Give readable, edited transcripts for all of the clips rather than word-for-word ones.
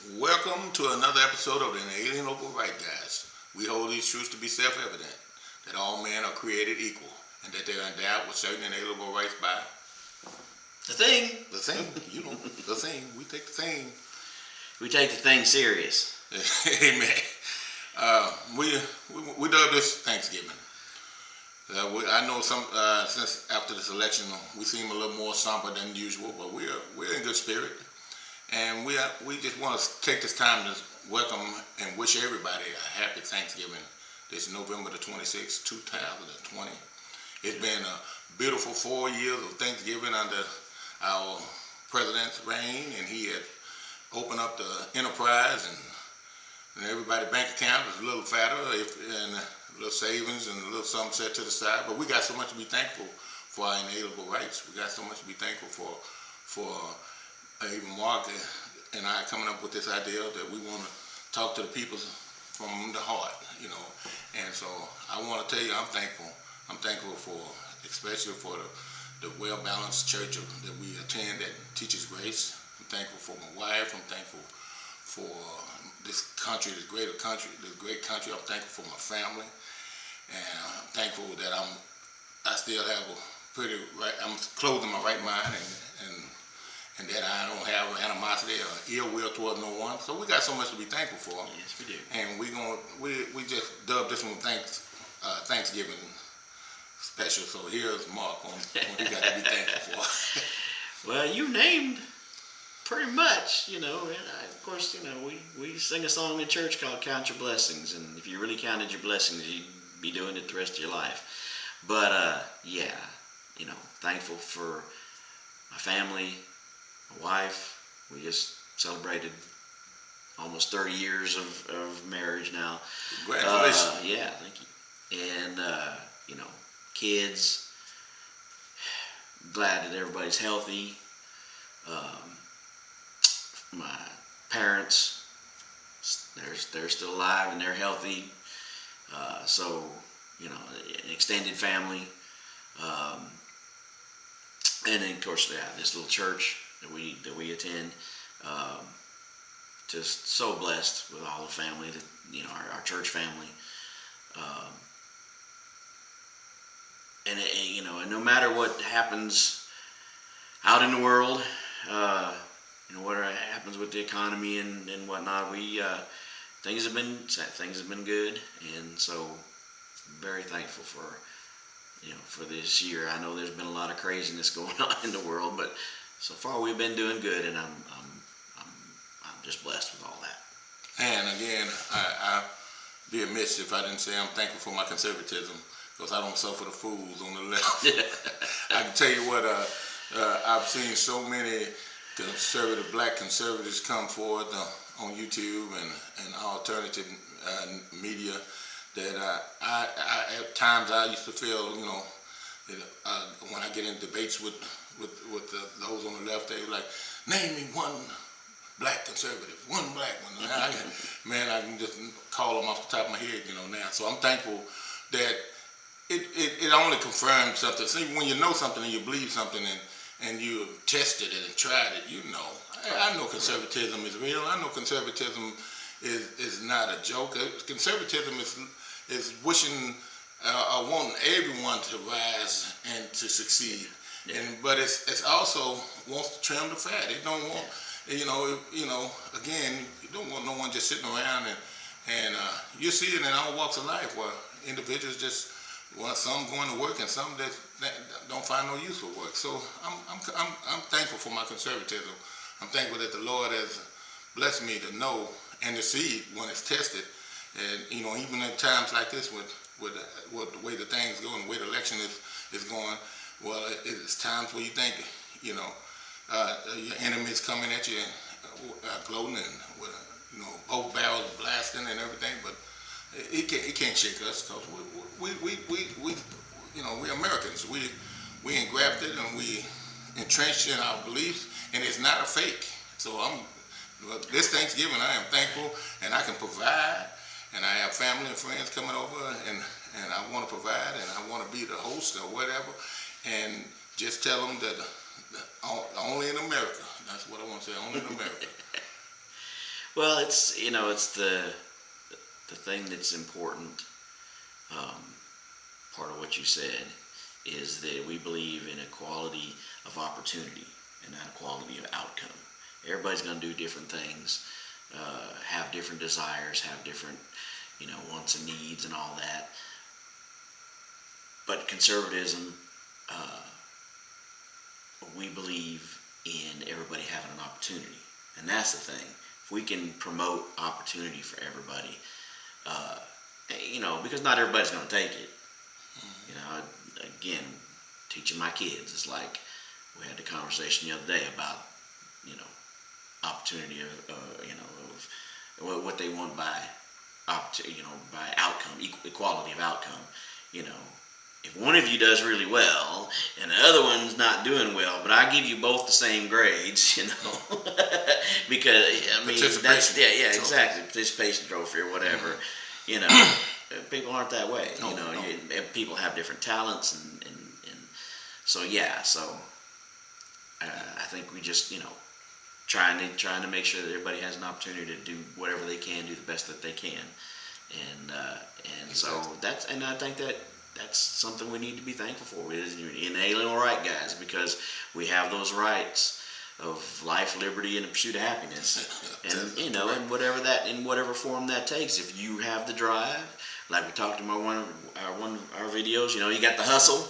Welcome to another episode of the Inalienable Right Guys. We hold these truths to be self-evident, that all men are created equal, and that they are endowed with certain inalienable rights by The thing. the thing. The thing. We take the thing. We take the thing serious. Amen. We dub this Thanksgiving. I know since after this election we seem a little more somber than usual, but we're in good spirit. And we just want to take this time to welcome and wish everybody a happy Thanksgiving. This November the 26th, 2020. It's been a beautiful 4 years of Thanksgiving under our president's reign, and he had opened up the enterprise, and everybody's bank account is a little fatter, and a little savings and a little something set to the side. But we got so much to be thankful for our inalienable rights. We got so much to be thankful for even Mark and I coming up with this idea that we want to talk to the people from the heart, And so I want to tell you, I'm thankful. I'm thankful for, especially for the well-balanced church that we attend that teaches grace. I'm thankful for my wife. I'm thankful for this country, this great country. I'm thankful for my family, and I'm thankful that I still have I'm clothed in my right mind, and that I don't have animosity or ill will towards no one. So we got so much to be thankful for. Yes, we do. And we just dubbed this one Thanksgiving special. So here's Mark on what he got to be thankful for. Well, you named pretty much, and of course, we sing a song in church called Count Your Blessings, and if you really counted your blessings, you'd be doing it the rest of your life. But, thankful for my family, my wife. We just celebrated almost 30 years of marriage now. Congratulations. Yeah, thank you. And, kids. Glad that everybody's healthy. My parents, they're still alive and they're healthy. So, an extended family. And then, of course, this little church that we attend. Just so blessed with all the family, our church family. And no matter what happens out in the world, whatever happens with the economy and whatnot, things have been good, and so very thankful for this year. I know there's been a lot of craziness going on in the world, but so far we've been doing good, and I'm just blessed with all that. And again, I'd be amiss if I didn't say I'm thankful for my conservatism, because I don't suffer the fools on the left. I can tell you what, I've seen so many black conservatives come forward on YouTube and alternative media that I at times I used to feel, that, when I get in debates with those on the left, they were like, name me one black conservative, one black one. I can just call them off the top of my head, now. So I'm thankful that it only confirms something. See, when you know something and you believe something and you tested it and tried it, I know conservatism is real. I know conservatism is not a joke. Conservatism is wishing, wanting everyone to rise and to succeed. Yeah. But it's also wants to trim the fat. It don't want, again, you don't want no one just sitting around and you see it in all walks of life where individuals just, some going to work and some that don't find no use for work. So I'm thankful for my conservatism. I'm thankful that the Lord has blessed me to know and to see when it's tested. And even in times like this with the way the things go and the way the election is going, well, it's times where you think, your enemies coming at you, gloating and with, both barrels blasting and everything, but it can't shake us, because we're Americans. We engrafted and we entrenched in our beliefs, and it's not a fake. So this Thanksgiving I am thankful, and I can provide, and I have family and friends coming over, and I want to provide, and I want to be the host or whatever, and just tell them that only in America. That's what I want to say, only in America. Well, it's the thing that's important. Um, Part of what you said is that we believe in equality of opportunity and not equality of outcome. Everybody's going to do different things, have different desires, have different, wants and needs and all that. But conservatism, uh, we believe in everybody having an opportunity, and that's the thing. If we can promote opportunity for everybody, uh, because not everybody's going to take it. Again, teaching my kids, it's like we had the conversation the other day about, opportunity of what they want by by outcome, equality of outcome. You know, if one of you does really well and the other one's not doing well, but I give you both the same grades, because I mean that's exactly, participation trophy or whatever. You know, people aren't that way. People have different talents and so I think we just trying to make sure that everybody has an opportunity to do whatever they can, do the best that they can, and so I think that's something we need to be thankful for. Is inalienable right, guys, because we have those rights of life, liberty, and the pursuit of happiness, and and whatever form that takes. If you have the drive, like we talked about one of our videos, you got the hustle,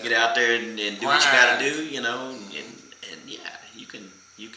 get out there and do what you got to do, and you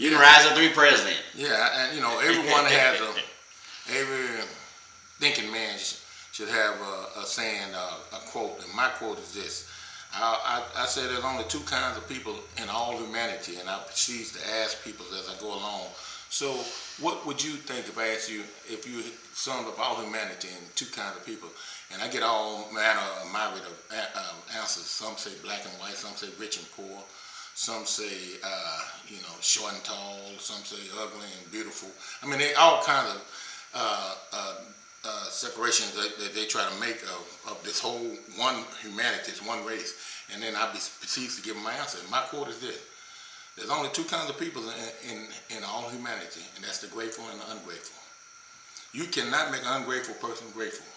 can rise up to be president. Yeah, and everyone has every thinking man should have a saying, a quote, and my quote is this. I say there's only two kinds of people in all humanity, and I proceed to ask people as I go along. So, what would you think if I asked you if you summed up all humanity in two kinds of people? And I get all manner of myriad of answers. Some say black and white, some say rich and poor, some say short and tall, some say ugly and beautiful. I mean, they all kinds of separations that they try to make of this whole one humanity, this one race. And then I proceed to give them my answer. And my quote is this. There's only two kinds of people in all humanity, and that's the grateful and the ungrateful. You cannot make an ungrateful person grateful.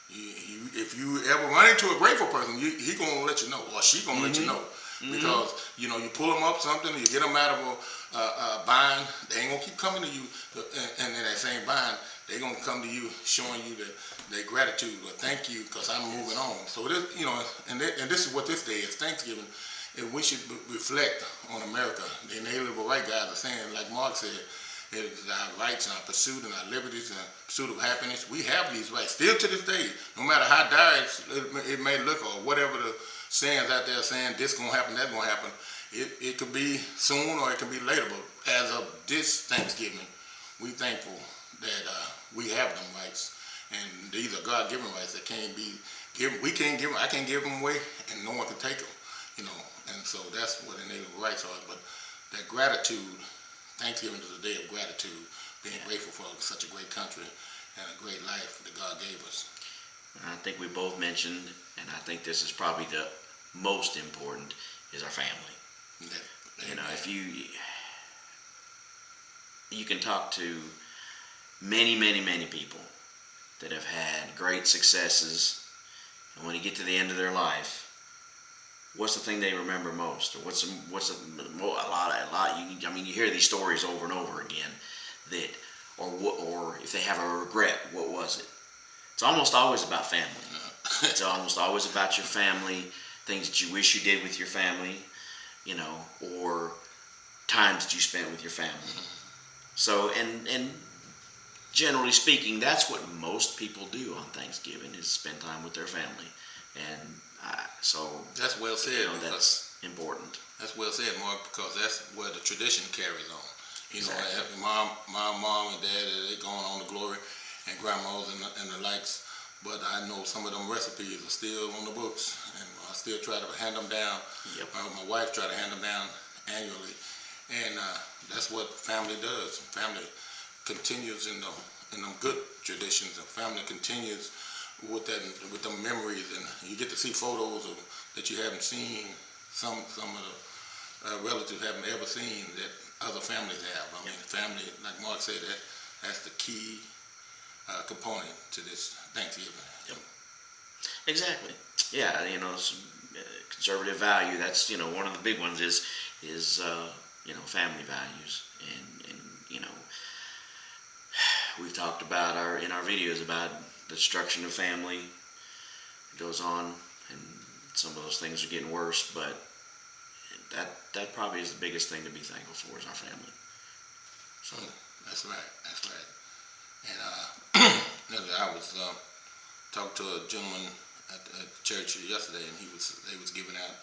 If you ever run into a grateful person, he gonna let you know, or she gonna let you know. Because you pull them up something, you get them out of a bind, they ain't gonna keep coming to you, and in that same bind, they gonna come to you showing you their gratitude or thank you because I'm moving on. So this, and this is what this day is, Thanksgiving. And we should reflect on America. The inalienable right guys are saying, like Mark said, it's our rights and our pursuit and our liberties and our pursuit of happiness. We have these rights still to this day, no matter how dire it may look or whatever the sayings out there saying this gonna happen, that gonna happen. It could be soon or it could be later. But as of this Thanksgiving, we thankful that we have them rights, and these are God-given rights that can't be given. We can't give them. I can't give them away, and no one can take them. And so that's what inalienable rights are. But that gratitude, Thanksgiving is a day of gratitude, being grateful for such a great country and a great life that God gave us. And I think we both mentioned, and I think this is probably the most important, is our family. If you can talk to many, many, many people that have had great successes, and when you get to the end of their life, what's the thing they remember most, or a lot? You hear these stories over and over again, or if they have a regret, what was it? It's almost always about family. It's almost always about your family, things that you wish you did with your family, or times that you spent with your family. So, and generally speaking, that's what most people do on Thanksgiving, is spend time with their family. And so that's well said. That's important. That's well said, Mark, because that's where the tradition carries on. Exactly. My mom and dad, they going on to glory, and grandmas and the likes. But I know some of them recipes are still on the books, and I still try to hand them down. Yep. My wife try to hand them down annually, and that's what family does. Family continues in them good traditions, and family continues with the memories, and you get to see photos that you haven't seen. Some of the relatives haven't ever seen, that other families have. I mean, family, like Mark said, that's the key component to this Thanksgiving. Exactly. Yeah, some, conservative value. That's one of the big ones is family values, and we've talked about in our videos about the destruction of family. It goes on, and some of those things are getting worse, but that probably is the biggest thing to be thankful for is our family. So That's right. That's right. And I was talking to a gentleman at church yesterday, and they was giving out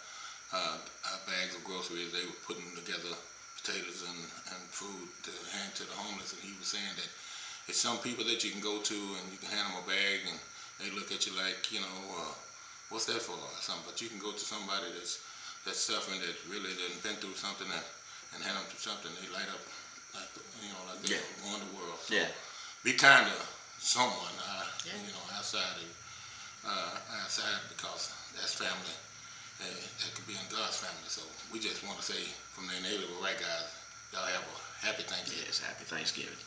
bags of groceries. They were putting together potatoes and food to hand to the homeless, and he was saying that it's some people that you can go to and you can hand them a bag, and they look at you like, what's that for or something. But you can go to somebody that's suffering, that really done been through something, and hand them to something, they light up like they won the world. So be kind to someone, outside, because that's family. That could be in God's family. So we just want to say from the neighborhood, right, guys, y'all have a happy Thanksgiving. Yes, happy Thanksgiving.